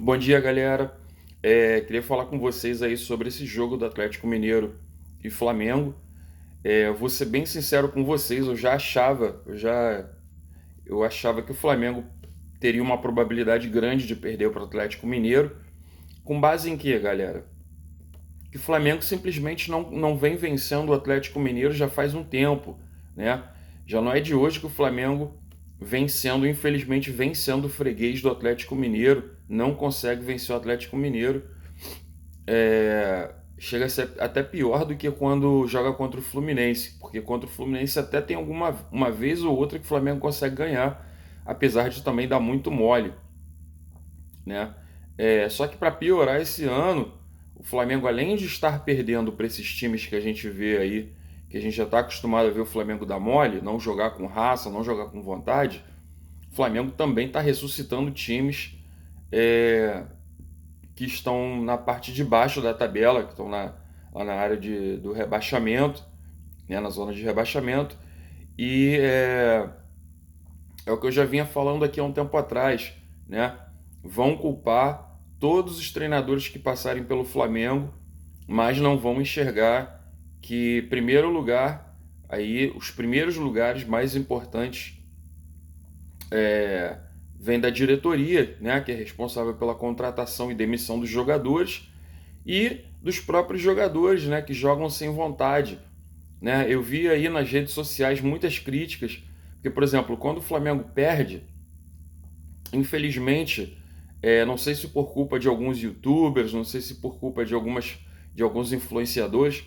Bom dia, galera. Queria falar com vocês aí sobre esse jogo do Atlético Mineiro e Flamengo. Eu vou ser bem sincero com vocês, eu achava que o Flamengo teria uma probabilidade grande de perder para o Atlético Mineiro. Com base em quê, galera? Que o Flamengo simplesmente não vem vencendo o Atlético Mineiro já faz um tempo, né? Já não é de hoje que o Flamengo infelizmente, vem sendo freguês do Atlético Mineiro, não consegue vencer o Atlético Mineiro. Chega a ser até pior do que quando joga contra o Fluminense, porque contra o Fluminense até tem uma vez ou outra que o Flamengo consegue ganhar, apesar de também dar muito mole, né? Só que para piorar esse ano, o Flamengo, além de estar perdendo para esses times que a gente vê aí, que a gente já está acostumado a ver o Flamengo dar mole, não jogar com raça, não jogar com vontade, o Flamengo também está ressuscitando times é, que estão na parte de baixo da tabela, que estão lá na área do rebaixamento, né, na zona de rebaixamento. E é o que eu já vinha falando aqui há um tempo atrás, né? Vão culpar todos os treinadores que passarem pelo Flamengo, mas não vão enxergar que, primeiro lugar, aí os primeiros lugares mais importantes vem da diretoria, né, que é responsável pela contratação e demissão dos jogadores e dos próprios jogadores, né, que jogam sem vontade, né? Eu vi aí nas redes sociais muitas críticas, porque, por exemplo, quando o Flamengo perde, infelizmente, não sei se por culpa de alguns youtubers, não sei se por culpa de alguns influenciadores,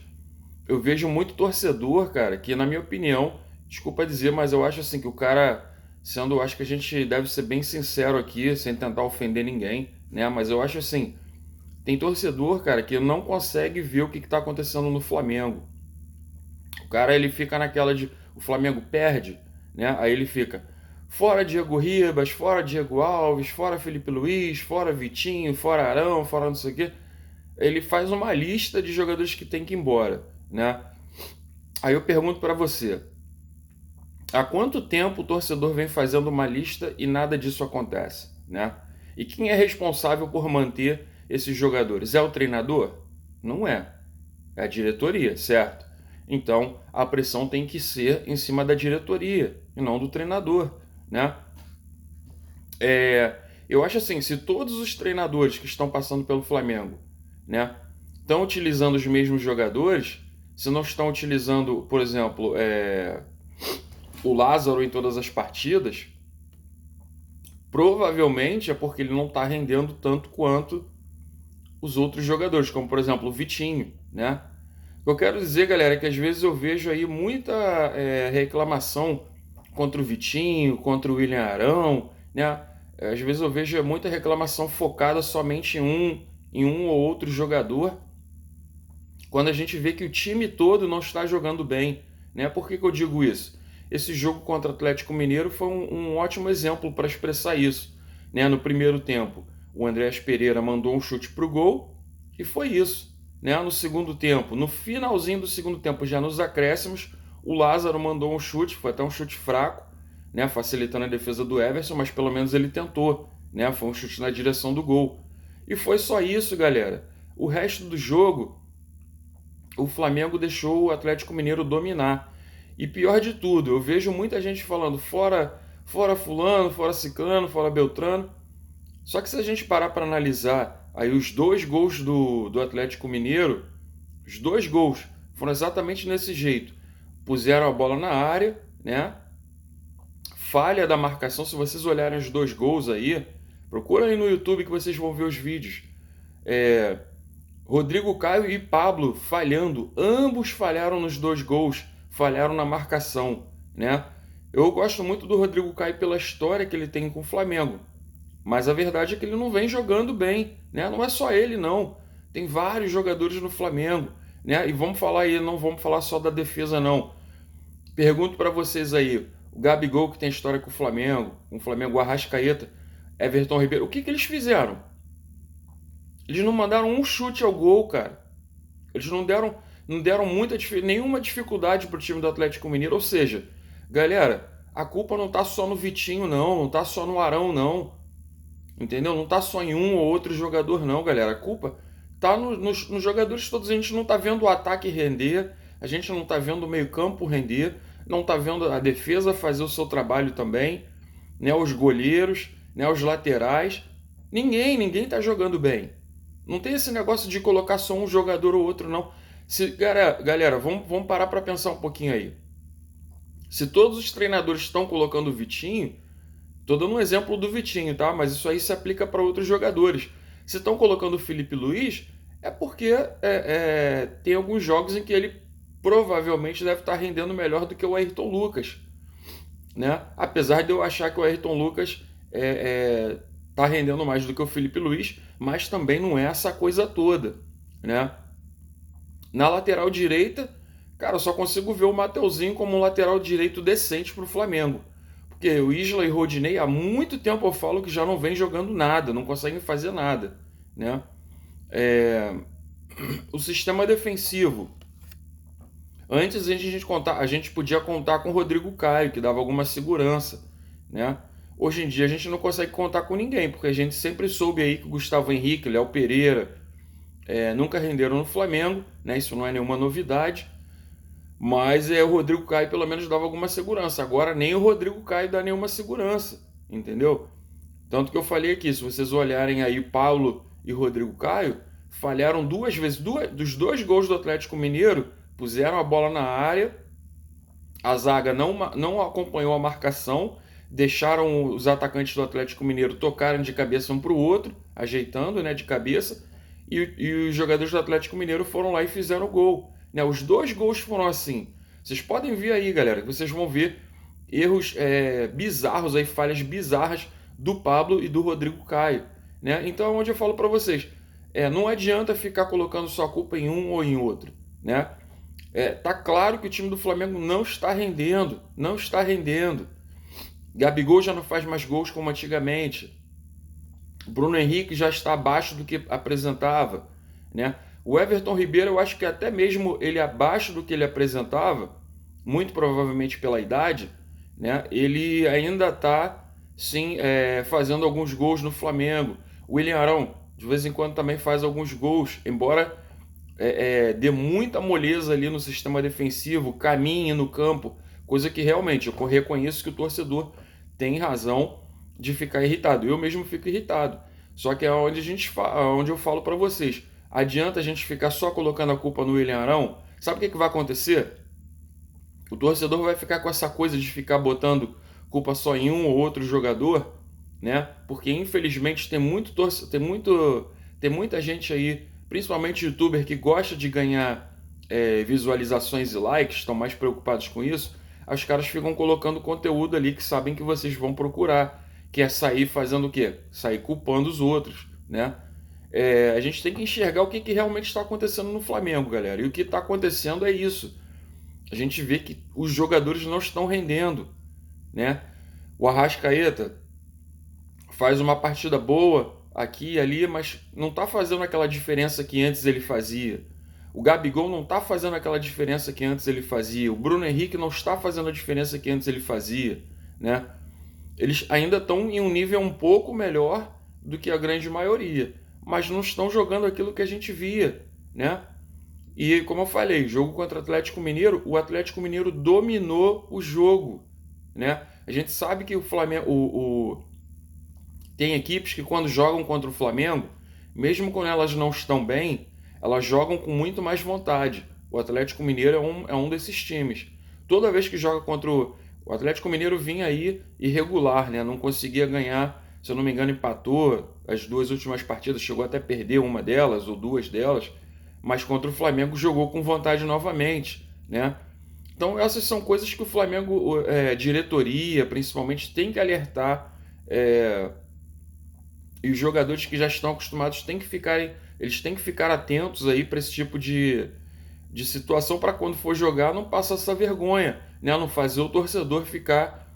eu vejo muito torcedor, cara, que na minha opinião, desculpa dizer, mas eu acho assim que o cara, eu acho que a gente deve ser bem sincero aqui, sem tentar ofender ninguém, né? Mas eu acho assim, tem torcedor, cara, que não consegue ver o que está acontecendo no Flamengo. O cara, ele fica naquela de o Flamengo perde, né? Aí ele fica fora Diego Ribas, fora Diego Alves, fora Felipe Luiz, fora Vitinho, fora Arão, fora não sei o quê. Ele faz uma lista de jogadores que tem que ir embora, né? Aí eu pergunto para você, há quanto tempo o torcedor vem fazendo uma lista e nada disso acontece, né? E quem é responsável por manter esses jogadores? É o treinador? Não é. É a diretoria, certo? Então a pressão tem que ser em cima da diretoria e não do treinador, né? Eu acho assim, se todos os treinadores que estão passando pelo Flamengo, né, estão utilizando os mesmos jogadores, se não estão utilizando, por exemplo, o Lázaro em todas as partidas, provavelmente é porque ele não está rendendo tanto quanto os outros jogadores, como por exemplo o Vitinho, né? O que eu quero dizer, galera, é que às vezes eu vejo aí muita reclamação contra o Vitinho, contra o William Arão, né? Às vezes eu vejo muita reclamação focada somente em um ou outro jogador, quando a gente vê que o time todo não está jogando bem, né? Por que eu digo isso? Esse jogo contra o Atlético Mineiro foi um ótimo exemplo para expressar isso, né? No primeiro tempo, o Andréas Pereira mandou um chute para o gol e foi isso, né? No segundo tempo, no finalzinho do segundo tempo, já nos acréscimos, o Lázaro mandou um chute, foi até um chute fraco, né? Facilitando a defesa do Everson, mas pelo menos ele tentou, né? Foi um chute na direção do gol. E foi só isso, galera. O resto do jogo o Flamengo deixou o Atlético Mineiro dominar. E pior de tudo, eu vejo muita gente falando fora fulano, fora ciclano, fora beltrano. Só que se a gente parar para analisar aí os dois gols do Atlético Mineiro, os dois gols foram exatamente nesse jeito. Puseram a bola na área, né? Falha da marcação, se vocês olharem os dois gols aí, procura aí no YouTube que vocês vão ver os vídeos. É, Rodrigo Caio e Pablo falhando, ambos falharam nos dois gols, falharam na marcação, né? Eu gosto muito do Rodrigo Caio pela história que ele tem com o Flamengo, mas a verdade é que ele não vem jogando bem, né? Não é só ele não, tem vários jogadores no Flamengo, né? E vamos falar aí, não vamos falar só da defesa não. Pergunto para vocês aí, o Gabigol que tem história com o Flamengo, o Arrascaeta, Everton Ribeiro, o que eles fizeram? Eles não mandaram um chute ao gol, cara. Eles não deram nenhuma dificuldade pro time do Atlético Mineiro. Ou seja, galera, a culpa não tá só no Vitinho, não. Não tá só no Arão, não. entendeu? Não tá só em um ou outro jogador não, galera. A culpa tá nos jogadores todos. A gente não tá vendo o ataque render, a gente não tá vendo o meio-campo render, não tá vendo a defesa fazer o seu trabalho também, né? Os goleiros, né? Os laterais. Ninguém tá jogando bem. Não tem esse negócio de colocar só um jogador ou outro, não. Galera, vamos parar para pensar um pouquinho aí. Se todos os treinadores estão colocando o Vitinho, tô dando um exemplo do Vitinho, tá? Mas isso aí se aplica para outros jogadores. Se estão colocando o Felipe Luiz, é porque tem alguns jogos em que ele provavelmente deve estar rendendo melhor do que o Ayrton Lucas, né? Apesar de eu achar que o Ayrton Lucas tá rendendo mais do que o Felipe Luiz, mas também não é essa coisa toda, né? Na lateral direita, cara, eu só consigo ver o Mateuzinho como um lateral direito decente para o Flamengo. Porque o Isla e o Rodinei, há muito tempo eu falo que já não vem jogando nada, não conseguem fazer nada, né? O sistema defensivo. Antes a gente podia contar com o Rodrigo Caio, que dava alguma segurança, né? Hoje em dia a gente não consegue contar com ninguém, porque a gente sempre soube aí que o Gustavo Henrique, Léo Pereira, nunca renderam no Flamengo, né? Isso não é nenhuma novidade. Mas o Rodrigo Caio pelo menos dava alguma segurança. Agora nem o Rodrigo Caio dá nenhuma segurança, entendeu? Tanto que eu falei aqui, se vocês olharem aí Paulo e Rodrigo Caio, falharam duas vezes. Dos dois gols do Atlético Mineiro, puseram a bola na área, a zaga não acompanhou a marcação, deixaram os atacantes do Atlético Mineiro tocarem de cabeça um para o outro, ajeitando, né, de cabeça, e os jogadores do Atlético Mineiro foram lá e fizeram o gol. Né? Os dois gols foram assim. Vocês podem ver aí, galera, que vocês vão ver erros bizarros, aí, falhas bizarras do Pablo e do Rodrigo Caio. Né? Então é onde eu falo para vocês, não adianta ficar colocando sua culpa em um ou em outro. Né? Tá claro que o time do Flamengo não está rendendo, não está rendendo. Gabigol já não faz mais gols como antigamente. Bruno Henrique já está abaixo do que apresentava, né? O Everton Ribeiro, eu acho que até mesmo ele abaixo do que ele apresentava, muito provavelmente pela idade, né? Ele ainda está, sim, fazendo alguns gols no Flamengo. O William Arão, de vez em quando, também faz alguns gols, embora dê muita moleza ali no sistema defensivo, caminhe no campo, coisa que realmente eu reconheço que o torcedor tem razão de ficar irritado. Eu mesmo fico irritado. Só que é onde eu falo para vocês. Adianta a gente ficar só colocando a culpa no William Arão? Sabe o que vai acontecer? O torcedor vai ficar com essa coisa de ficar botando culpa só em um ou outro jogador, né? Porque infelizmente tem muita gente aí, principalmente youtuber, que gosta de ganhar visualizações e likes, estão mais preocupados com isso. Os caras ficam colocando conteúdo ali que sabem que vocês vão procurar, que é sair fazendo o quê? Sair culpando os outros, né? A gente tem que enxergar o que realmente está acontecendo no Flamengo, galera. E o que está acontecendo é isso. A gente vê que os jogadores não estão rendendo, né? O Arrascaeta faz uma partida boa aqui e ali, mas não está fazendo aquela diferença que antes ele fazia. O Gabigol não está fazendo aquela diferença que antes ele fazia. O Bruno Henrique não está fazendo a diferença que antes ele fazia, né? Eles ainda estão em um nível um pouco melhor do que a grande maioria, mas não estão jogando aquilo que a gente via, né? E como eu falei, jogo contra o Atlético Mineiro dominou o jogo, né? A gente sabe que o Flamengo, tem equipes que quando jogam contra o Flamengo, mesmo quando elas não estão bem, elas jogam com muito mais vontade. O Atlético Mineiro é um desses times. Toda vez que joga contra o Atlético Mineiro vinha aí irregular, né? Não conseguia ganhar, se eu não me engano, empatou as duas últimas partidas, chegou até a perder uma delas ou duas delas, mas contra o Flamengo jogou com vontade novamente, né? Então essas são coisas que o Flamengo, diretoria principalmente, tem que alertar, e os jogadores que já estão acostumados eles têm que ficar atentos aí para esse tipo de situação, para quando for jogar não passar essa vergonha, né? Não fazer o torcedor ficar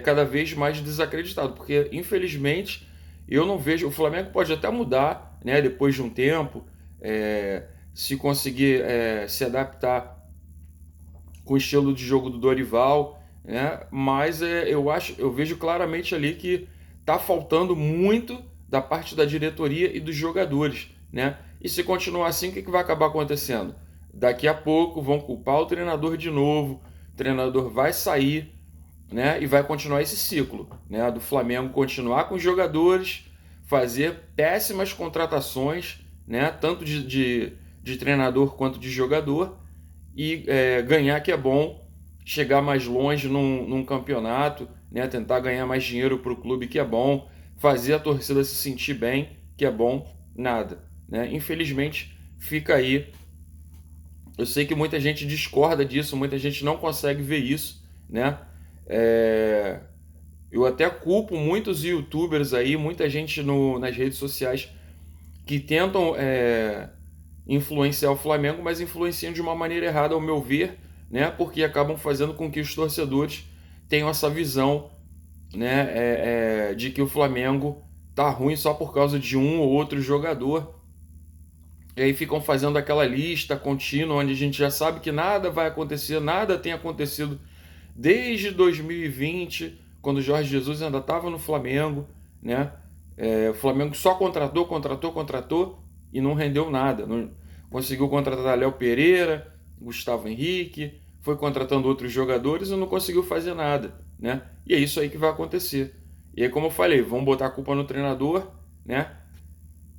cada vez mais desacreditado, porque infelizmente eu não vejo. O Flamengo pode até mudar, né? Depois de um tempo, se conseguir se adaptar com o estilo de jogo do Dorival, né? Mas eu vejo claramente ali que tá faltando muito da parte da diretoria e dos jogadores, né? E se continuar assim, o que vai acabar acontecendo? Daqui a pouco vão culpar o treinador de novo, o treinador vai sair, né? E vai continuar esse ciclo, né? Do Flamengo continuar com os jogadores, fazer péssimas contratações, né? Tanto de treinador quanto de jogador, e ganhar que é bom, chegar mais longe num campeonato, né? Tentar ganhar mais dinheiro para o clube, que é bom, fazer a torcida se sentir bem, que é bom, nada, né? Infelizmente fica aí. Eu sei que muita gente discorda disso, muita gente não consegue ver isso, né? É, eu até culpo muitos YouTubers aí, muita gente nas redes sociais que tentam influenciar o Flamengo, mas influenciam de uma maneira errada, ao meu ver, né? Porque acabam fazendo com que os torcedores tenham essa visão, né? De que o Flamengo tá ruim só por causa de um ou outro jogador. E aí ficam fazendo aquela lista contínua, onde a gente já sabe que nada vai acontecer, nada tem acontecido desde 2020, quando o Jorge Jesus ainda estava no Flamengo, né? O Flamengo só contratou e não rendeu nada. Não conseguiu contratar Léo Pereira, Gustavo Henrique, foi contratando outros jogadores e não conseguiu fazer nada, né? E é isso aí que vai acontecer. E aí, como eu falei, vão botar a culpa no treinador, né?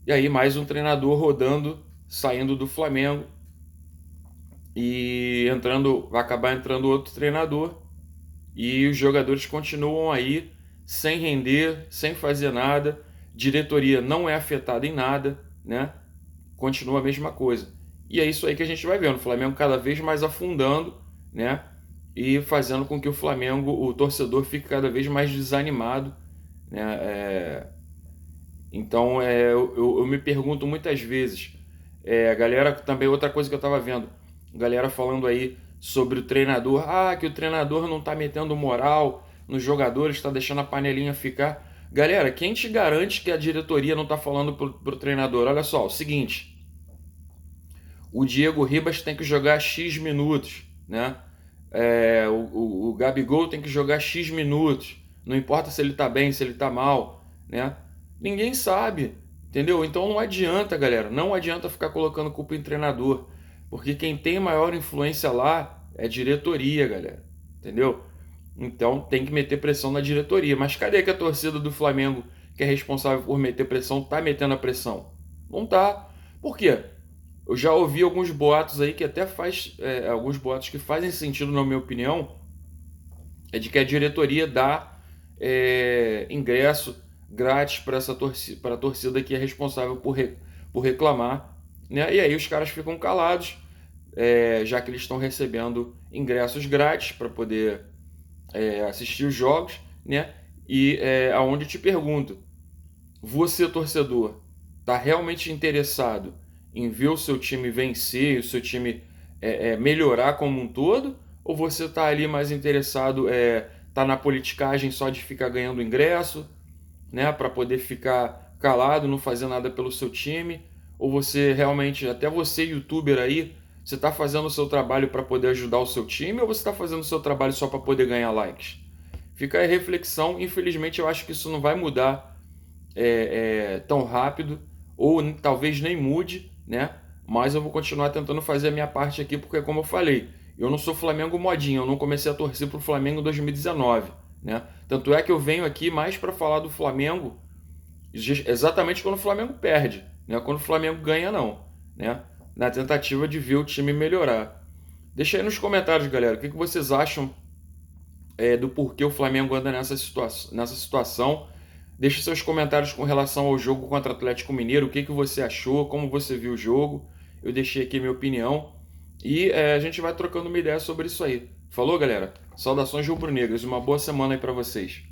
E aí mais um treinador rodando, saindo do Flamengo e vai acabar entrando outro treinador, e os jogadores continuam aí sem render, sem fazer nada, diretoria não é afetada em nada, né? Continua a mesma coisa. E é isso aí que a gente vai vendo, o Flamengo cada vez mais afundando, né? E fazendo com que o Flamengo, o torcedor, fique cada vez mais desanimado, né? Então eu me pergunto muitas vezes, a galera também, outra coisa que eu estava vendo, galera falando aí sobre o treinador, que o treinador não está metendo moral nos jogadores, está deixando a panelinha ficar. Galera, quem te garante que a diretoria não está falando pro treinador? Olha só, o seguinte, o Diego Ribas tem que jogar X minutos, né? O Gabigol tem que jogar X minutos, não importa se ele tá bem, se ele tá mal, né? Ninguém sabe, entendeu? Então não adianta, galera, não adianta ficar colocando culpa em treinador, porque quem tem maior influência lá é diretoria, galera, entendeu? Então tem que meter pressão na diretoria. Mas cadê que a torcida do Flamengo, que é responsável por meter pressão, tá metendo a pressão? Não tá. Por quê? Eu já ouvi alguns boatos aí que até alguns boatos que fazem sentido, na minha opinião, é de que a diretoria dá ingresso grátis para a torcida que é responsável por reclamar, né? E aí os caras ficam calados, já que eles estão recebendo ingressos grátis para poder assistir os jogos, né? E aonde eu te pergunto, você torcedor, está realmente interessado em ver o seu time vencer, o seu time melhorar como um todo? Ou você está ali mais interessado, tá na politicagem só de ficar ganhando ingresso, né, para poder ficar calado, não fazer nada pelo seu time? Ou você realmente, até você youtuber aí, você está fazendo o seu trabalho para poder ajudar o seu time, ou você está fazendo o seu trabalho só para poder ganhar likes? Fica aí a reflexão. Infelizmente eu acho que isso não vai mudar tão rápido, ou talvez nem mude, né? Mas eu vou continuar tentando fazer a minha parte aqui, porque como eu falei, eu não sou Flamengo modinho, eu não comecei a torcer pro Flamengo em 2019, né? Tanto é que eu venho aqui mais para falar do Flamengo exatamente quando o Flamengo perde, né? Quando o Flamengo ganha não, né? Na tentativa de ver o time melhorar. Deixa aí nos comentários, galera, o que vocês acham do porquê o Flamengo anda nessa situação. Deixe seus comentários com relação ao jogo contra o Atlético Mineiro, o que você achou, como você viu o jogo. Eu deixei aqui minha opinião e a gente vai trocando uma ideia sobre isso aí. Falou, galera? Saudações rubro-negras, uma boa semana aí para vocês.